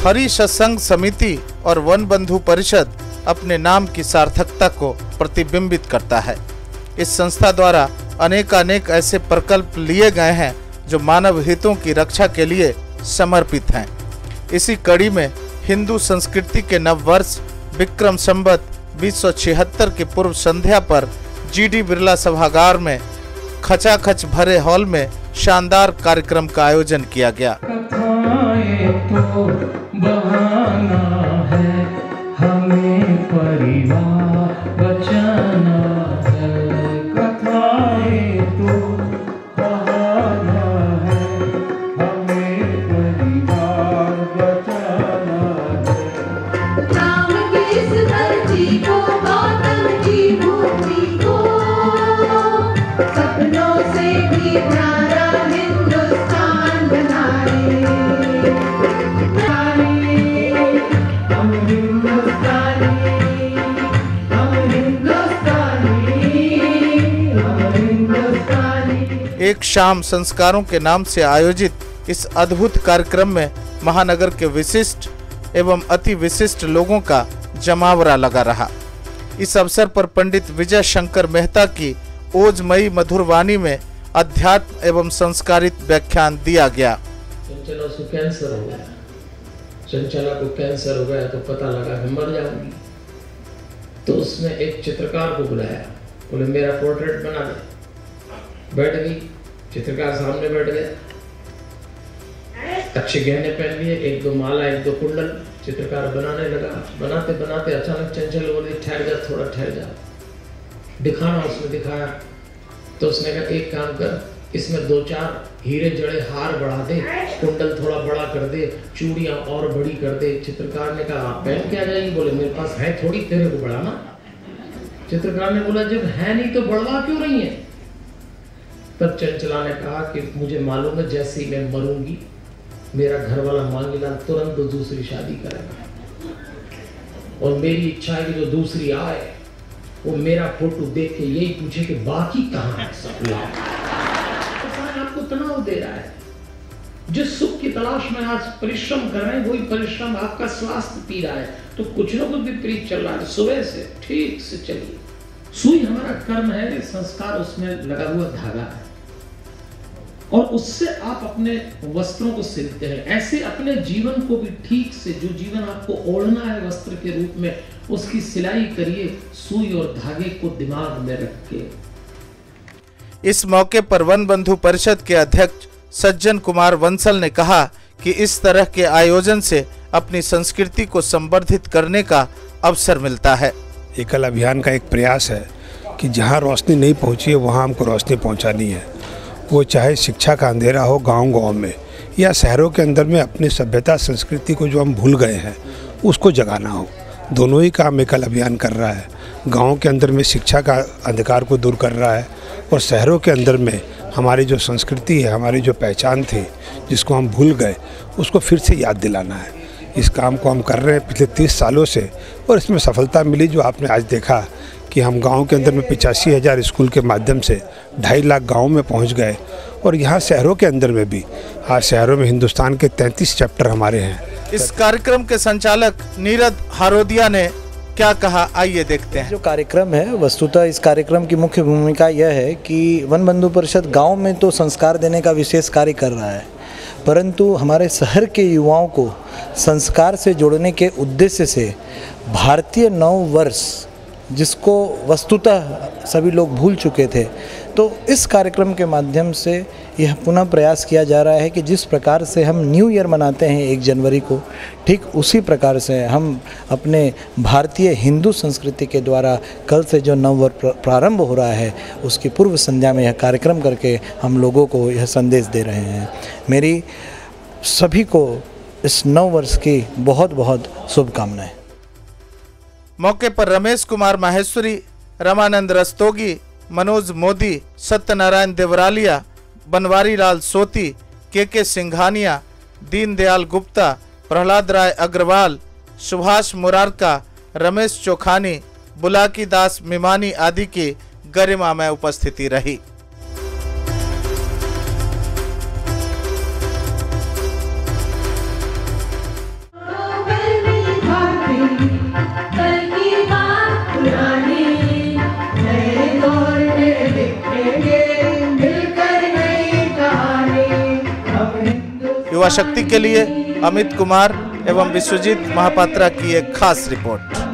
हरि सत्संग समिति और वन बंधु परिषद अपने नाम की सार्थकता को प्रतिबिंबित करता है। इस संस्था द्वारा अनेकानेक ऐसे प्रकल्प लिए गए हैं जो मानव हितों की रक्षा के लिए समर्पित हैं। इसी कड़ी में हिंदू संस्कृति के नव वर्ष विक्रम संवत 2076 की पूर्व संध्या पर जीडी बिरला सभागार में खचाखच भरे हॉल में शानदार कार्यक्रम का आयोजन किया गया। तो बहाना है, हमें परिवार बचाना है। कथाएं तो बहाना है, हमें परिवार बचाना है। राम की इस धरती को, गौतम की भूमि को, सपनों से भी प्यारा हिंदुस्तान बनाए। एक शाम संस्कारों के नाम से आयोजित इस अद्भुत कार्यक्रम में महानगर के विशिष्ट एवं अति विशिष्ट लोगों का जमावड़ा लगा रहा। इस अवसर पर पंडित विजय शंकर मेहता की ओजमयी मधुर वाणी में अध्यात्म एवं संस्कारित व्याख्यान दिया गया। चंचला को कैंसर हो गया, चंचला को कैंसर हो गया तो पता लगा कि मर जाऊंगी। तो उसने एक चित्रकार को बुलाया, बोले मेरा पोर्ट्रेट बना दे। बैठ गई, चित्रकार सामने बैठ गया, अच्छे गहने पहन लिए, एक दो माला एक दो कुंडल, चित्रकार बनाने लगा। बनाते बनाते अचानक चंचल बोली ठहर जा, थोड़ा ठहर जा, दिखाना। उसने दिखाया तो उसने कहा एक काम कर, इसमें दो चार हीरे जड़े हार बढ़ा दे, कुंडल थोड़ा बड़ा कर दे, चूड़ियां और बड़ी कर दे। चित्रकार ने कहा आप पहन के आ जाएंगे। बोले मेरे पास है थोड़ी, तेरे को बढ़ाना। चित्रकार ने बोला जब है नहीं तो बढ़वा क्यों रही है। तब चंचला ने कहा कि मुझे मालूम है जैसे ही मैं मरूंगी मेरा घर वाला मांगीलाल तुरंत दूसरी शादी करेगा, और मेरी इच्छा है कि जो दूसरी आए वो मेरा फोटो देख के यही पूछे कि बाकी कहाँ है सब। आपको तनाव दे रहा है, जिस सुख की तलाश में आज परिश्रम कर रहे हैं वही परिश्रम आपका स्वास्थ्य पी रहा है, तो कुछ न कुछ विपरीत चल रहा है। सुबह से ठीक से चलिए। सुई हमारा कर्म है, संस्कार उसमें लगा हुआ धागा है, और उससे आप अपने वस्त्रों को सिलते हैं। ऐसे अपने जीवन को भी ठीक से, जो जीवन आपको ओढ़ना है वस्त्र के रूप में, उसकी सिलाई करिए सुई और धागे को दिमाग में रख के। इस मौके पर वन बंधु परिषद के अध्यक्ष सज्जन कुमार वंसल ने कहा कि इस तरह के आयोजन से अपनी संस्कृति को संवर्धित करने का अवसर मिलता है। एकल अभियान का एक प्रयास है कि जहाँ रोशनी नहीं पहुँची है वहाँ हमको रोशनी पहुँचानी है। वो चाहे शिक्षा का अंधेरा हो गांव-गांव में या शहरों के अंदर में, अपनी सभ्यता संस्कृति को जो हम भूल गए हैं उसको जगाना हो। दोनों ही काम एकल अभियान कर रहा है। गाँव के अंदर में शिक्षा का अंधकार को दूर कर रहा है, और शहरों के अंदर में हमारी जो संस्कृति है, हमारी जो पहचान थी जिसको हम भूल गए, उसको फिर से याद दिलाना है। इस काम को हम कर रहे हैं पिछले 30 सालों से, और इसमें सफलता मिली जो आपने आज देखा कि हम गांव के अंदर में 85,000 स्कूल के माध्यम से 2.5 लाख गाँव में पहुंच गए, और यहाँ शहरों के अंदर में भी आज शहरों में हिंदुस्तान के 33 चैप्टर हमारे हैं। इस कार्यक्रम के संचालक नीरद हारोदिया ने क्या कहा, आइए देखते हैं। जो कार्यक्रम है, वस्तुतः इस कार्यक्रम की मुख्य भूमिका यह है कि वन बंधु परिषद गांव में तो संस्कार देने का विशेष कार्य कर रहा है, परंतु हमारे शहर के युवाओं को संस्कार से जोड़ने के उद्देश्य से भारतीय नव वर्ष, जिसको वस्तुतः सभी लोग भूल चुके थे, तो इस कार्यक्रम के माध्यम से यह पुनः प्रयास किया जा रहा है कि जिस प्रकार से हम न्यू ईयर मनाते हैं 1 जनवरी को, ठीक उसी प्रकार से हम अपने भारतीय हिंदू संस्कृति के द्वारा कल से जो नव वर्ष प्रारंभ हो रहा है उसकी पूर्व संध्या में यह कार्यक्रम करके हम लोगों को यह संदेश दे रहे हैं। मेरी सभी को इस नव वर्ष की बहुत बहुत शुभकामनाएं। मौके पर रमेश कुमार माहेश्वरी, रामानंद रस्तोगी, मनोज मोदी, सत्यनारायण देवरालिया, बनवारी लाल सोती, के सिंघानिया, दीनदयाल गुप्ता, प्रहलाद राय अग्रवाल, सुभाष मुरारका, रमेश चोखानी, बुलाकी दास मिमानी आदि की गरिमामय उपस्थिति रही। युवा शक्ति के लिए अमित कुमार एवं विश्वजीत महापात्रा की एक खास रिपोर्ट।